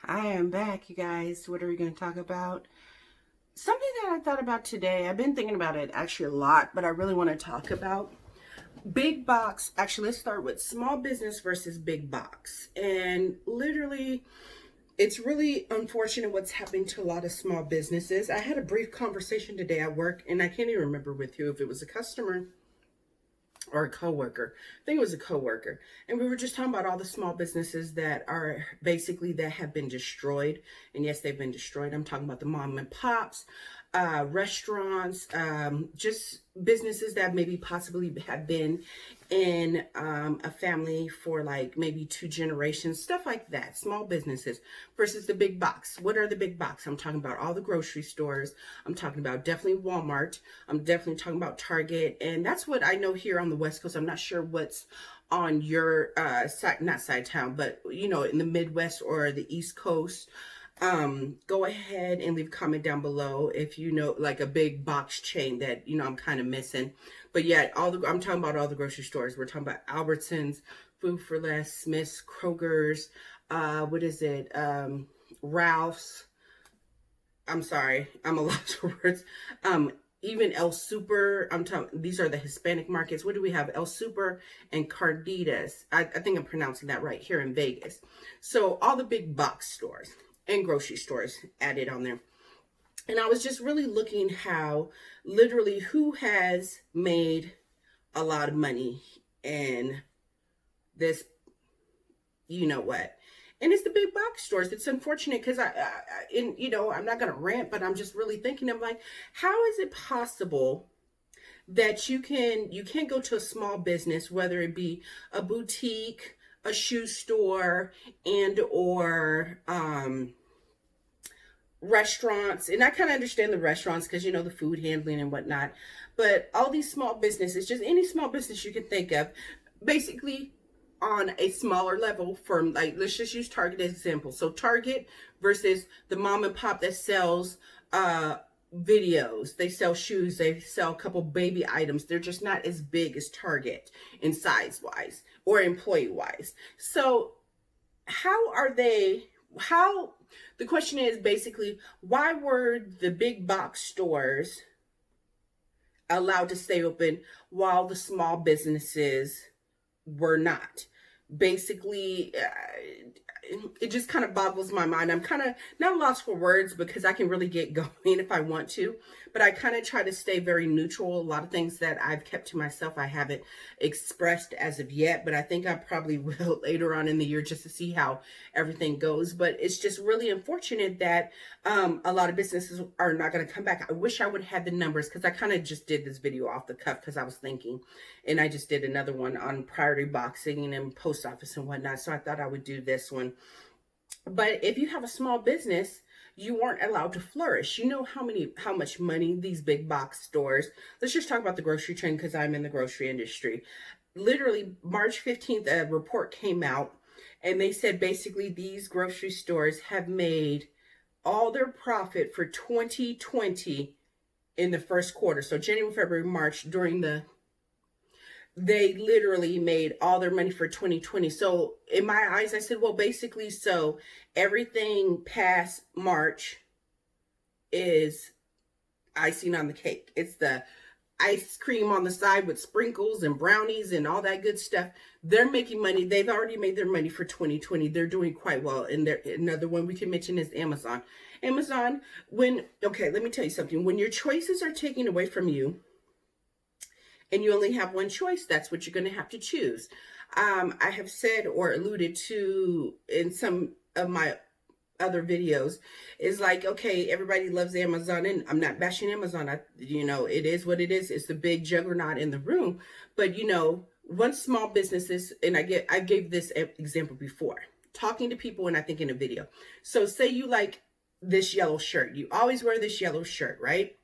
I am back, you guys. What are we going to talk about? Something that I thought about today. I've been thinking about it actually a lot, but I really want to talk about big box. Actually, let's start with small business versus big box. And literally, it's really unfortunate what's happening to a lot of small businesses. I had a brief conversation today at work, and I can't even remember with who, if it was a customer or a coworker. I think it was a coworker. And we were just talking about all the small businesses that are basically that have been destroyed. And yes, they've been destroyed. I'm talking about the mom and pops, restaurants, just businesses that maybe possibly have been in a family for like maybe two generations, stuff like that. Small businesses versus the big box. What are the big box? I'm talking about all the grocery stores. I'm talking about definitely Walmart. I'm definitely talking about Target. And that's what I know here on the West Coast. I'm not sure what's on your side, not side town, but you know, in the Midwest or the East Coast. Go ahead and leave a comment down below if you know like a big box chain that you know I'm kind of missing. But yeah, I'm talking about all the grocery stores. We're talking about Albertsons, Food for Less, Smith's, Kroger's, what is it? Ralph's. I'm sorry, I'm a lost for words. Even El Super. I'm talking. These are the Hispanic markets. What do we have? El Super and Carditas. I think I'm pronouncing that right here in Vegas. So all the big box stores and grocery stores added on there. And I was just really looking how literally who has made a lot of money in this, you know what? And it's the big box stores. It's unfortunate because I'm not going to rant, but I'm just really thinking, I'm like, how is it possible that you can't go to a small business, whether it be a boutique, a shoe store, and or restaurants. And I kind of understand the restaurants because you know the food handling and whatnot, but all these small businesses, just any small business you can think of, basically on a smaller level, from like, let's just use Target as an example. So Target versus the mom and pop that sells videos, they sell shoes, they sell a couple baby items. They're just not as big as Target in size wise or employee wise. So how are they, how, the question is basically, why were the big box stores allowed to stay open while the small businesses were not? Basically, it just kind of boggles my mind. I'm kind of not lost for words because I can really get going if I want to, but I kind of try to stay very neutral. A lot of things that I've kept to myself, I haven't expressed as of yet, but I think I probably will later on in the year just to see how everything goes. But it's just really unfortunate that a lot of businesses are not going to come back. I wish I would have had the numbers because I kind of just did this video off the cuff because I was thinking, and I just did another one on priority boxing and post office and whatnot. So I thought I would do this one. But if you have a small business, you weren't allowed to flourish. You know how much money these big box stores, let's just talk about the grocery trend because I'm in the grocery industry. Literally March 15th, a report came out and they said basically these grocery stores have made all their profit for 2020 in the first quarter. So January, February, March, they literally made all their money for 2020. So in my eyes, I said, well, basically, so everything past March is icing on the cake. It's the ice cream on the side with sprinkles and brownies and all that good stuff. They're making money. They've already made their money for 2020. They're doing quite well. And another one we can mention is Amazon. Amazon, okay, let me tell you something. When your choices are taken away from you, and you only have one choice, that's what you're going to have to choose. I have said or alluded to in some of my other videos is like, okay, everybody loves Amazon, and I'm not bashing Amazon. It is what it is. It's the big juggernaut in the room. But once small businesses, and I gave this example before, talking to people, and I think in a video. So say you like this yellow shirt. You always wear this yellow shirt, right?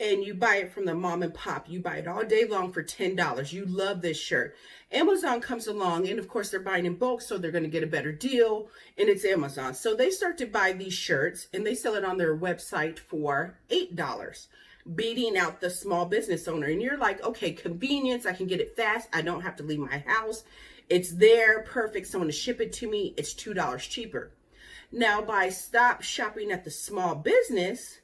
And you buy it from the mom and pop. You buy it all day long for $10. You love this shirt. Amazon comes along, and of course they're buying in bulk, so they're going to get a better deal, and it's Amazon. So they start to buy these shirts, and they sell it on their website for $8, beating out the small business owner. And you're like, okay, convenience, I can get it fast. I don't have to leave my house. It's there, perfect. Someone to ship it to me. It's $2 cheaper. Now, by stop shopping at the small business,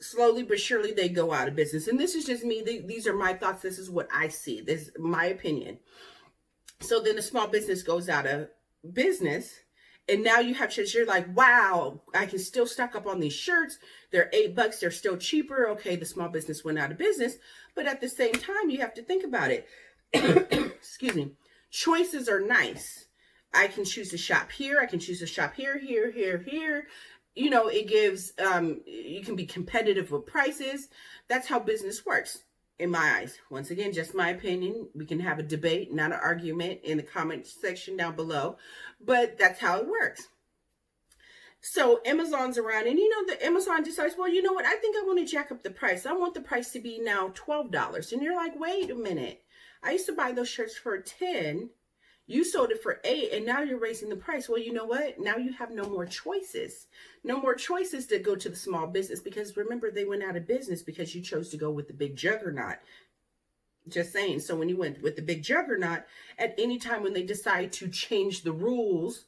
slowly but surely they go out of business. And this is just me. These are my thoughts. This is what I see. This is my opinion. So then the small business goes out of business. And now you have shirts. You're like, wow, I can still stock up on these shirts. They're $8. They're still cheaper. Okay, the small business went out of business. But at the same time, you have to think about it. Excuse me. Choices are nice. I can choose to shop here. I can choose to shop here, here, here, here. You know, it gives, you can be competitive with prices. That's how business works in my eyes. Once again, just my opinion. We can have a debate, not an argument, in the comment section down below. But that's how it works. So Amazon's around, and you know, the Amazon decides, well, you know what? I think I want to jack up the price. I want the price to be now $12. And you're like, wait a minute. I used to buy those shirts for $10. You sold it for $8, and now you're raising the price. Well, you know what? Now you have no more choices. No more choices to go to the small business, because remember, they went out of business because you chose to go with the big juggernaut. Just saying. So when you went with the big juggernaut, at any time when they decide to change the rules,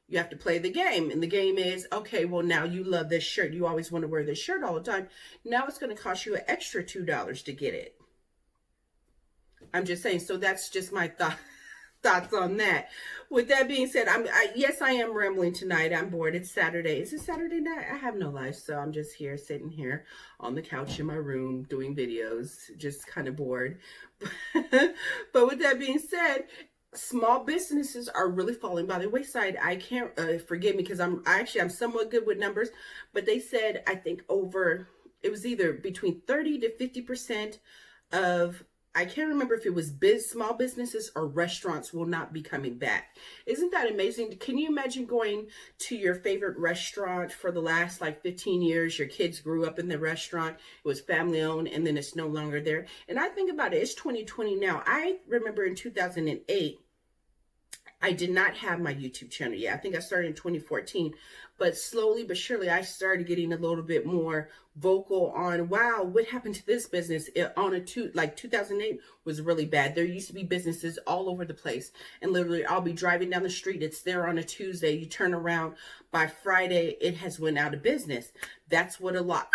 you have to play the game. And the game is, okay, well, now you love this shirt. You always want to wear this shirt all the time. Now it's going to cost you an extra $2 to get it. I'm just saying. So that's just my thoughts on that. With that being said, yes, I am rambling tonight. I'm bored. It's Saturday. Is it Saturday night? I have no life, so I'm just here, sitting here on the couch in my room doing videos, just kind of bored. But with that being said, small businesses are really falling by the wayside. I can't forgive me, because I'm somewhat good with numbers, but they said, I think it was either between 30 to 50% of, I can't remember if it was small businesses or restaurants, will not be coming back. Isn't that amazing? Can you imagine going to your favorite restaurant for the last like 15 years? Your kids grew up in the restaurant. It was family owned, and then it's no longer there. And I think about it, it's 2020 now. I remember in 2008, I did not have my YouTube channel yet. I think I started in 2014, but slowly but surely I started getting a little bit more vocal on, wow, what happened to this business? Like 2008 was really bad. There used to be businesses all over the place, and literally I'll be driving down the street. It's there on a Tuesday. You turn around, by Friday, it has went out of business. That's what a lot.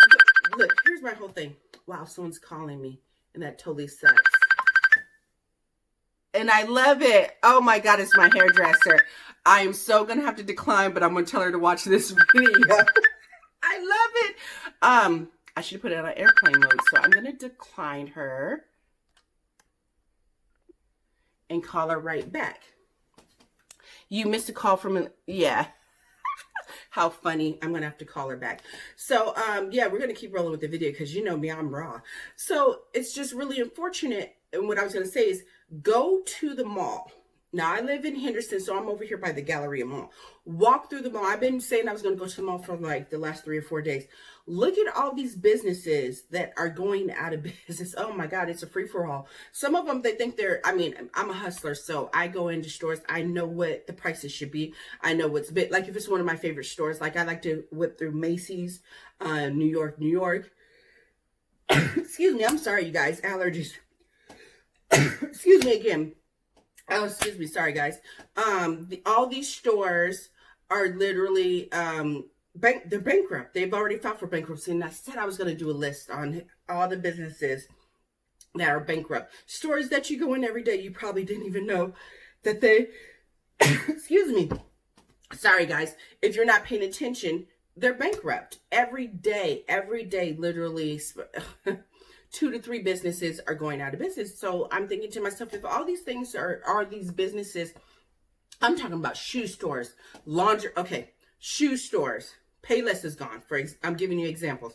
Look, here's my whole thing. Wow, someone's calling me, and that totally sucks. And I love it. Oh my God, it's my hairdresser. I am so going to have to decline, but I'm going to tell her to watch this video. I love it. I should put it on airplane mode. So I'm going to decline her and call her right back. You missed a call from yeah. How funny. I'm going to have to call her back. So, yeah, we're going to keep rolling with the video, because you know me, I'm raw. So it's just really unfortunate. And what I was going to say is, go to the mall. Now, I live in Henderson, so I'm over here by the Galleria Mall. Walk through the mall. I've been saying I was going to go to the mall for like the last 3 or 4 days. Look at all these businesses that are going out of business. Oh my God, it's a free-for-all. Some of them, they think I'm a hustler, so I go into stores. I know what the prices should be. I know what's like if it's one of my favorite stores, like I like to whip through Macy's, New York. Excuse me, I'm sorry, you guys, allergies. Excuse me again. Oh, excuse me. Sorry, guys. All these stores are literally, they're bankrupt. They've already filed for bankruptcy. And I said I was going to do a list on all the businesses that are bankrupt. Stores that you go in every day, you probably didn't even know that they, excuse me. Sorry, guys. If you're not paying attention, they're bankrupt. Every day, literally 2 to 3 businesses are going out of business. So I'm thinking to myself, if all these things are these businesses, I'm talking about shoe stores, shoe stores. Payless is gone. I'm giving you examples.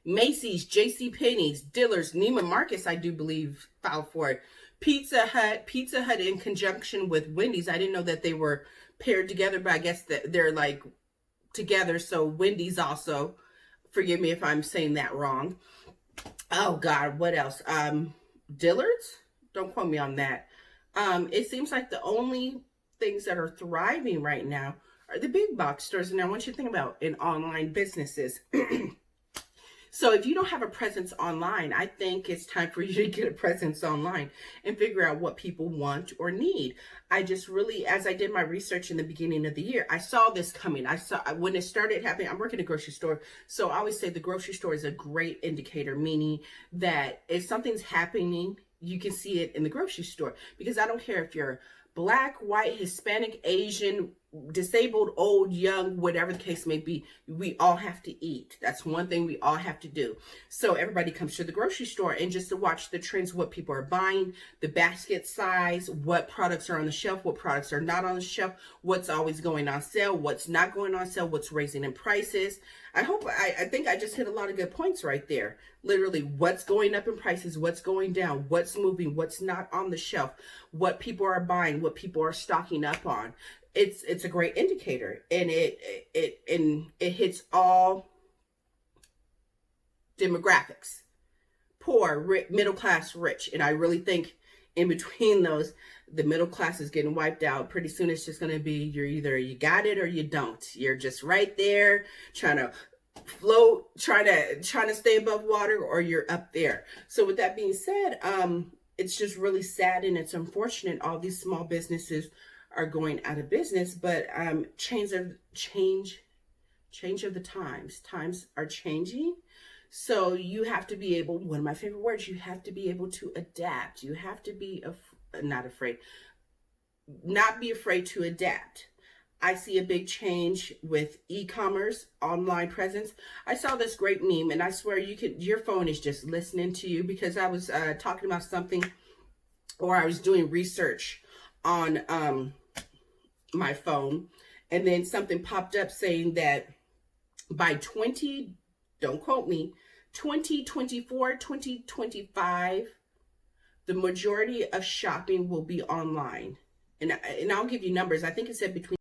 Macy's, JCPenney's, Dillard's, Neiman Marcus, I do believe, filed for it. Pizza Hut in conjunction with Wendy's. I didn't know that they were paired together, but I guess that they're like together. So Wendy's also. Forgive me if I'm saying that wrong. Oh God, what else? Dillard's? Don't quote me on that. It seems like the only things that are thriving right now are the big box stores. And I want you to think about in online businesses. So if you don't have a presence online, I think it's time for you to get a presence online and figure out what people want or need. I just really, as I did my research in the beginning of the year, I saw this coming. I saw when it started happening. I'm working at a grocery store, so I always say the grocery store is a great indicator, meaning that if something's happening, you can see it in the grocery store. Because I don't care if you're Black, white, Hispanic, Asian, disabled, old, young, whatever the case may be, we all have to eat. That's one thing we all have to do. So everybody comes to the grocery store and just to watch the trends, what people are buying, the basket size, what products are on the shelf, what products are not on the shelf, what's always going on sale, what's not going on sale, what's raising in prices. I think I just hit a lot of good points right there. Literally, what's going up in prices, what's going down, what's moving, what's not on the shelf, what people are buying, what people are stocking up on. It's a great indicator, and it hits all demographics: poor, rich, middle class, rich. And I really think in between those, the middle class is getting wiped out. Pretty soon it's just going to be you got it or you don't. You're just right there trying to float, trying to stay above water, or you're up there. So with that being said, it's just really sad and it's unfortunate all these small businesses are going out of business. But change of the times are changing. So you have to be able, one of my favorite words, you have to be able to adapt. You have to be not be afraid to adapt. I see a big change with e-commerce, online presence. I saw this great meme, and I swear your phone is just listening to you, because I was talking about something, or I was doing research on my phone, and then something popped up saying that by don't quote me, 2024, 2025, the majority of shopping will be online. And I'll give you numbers. I think it said between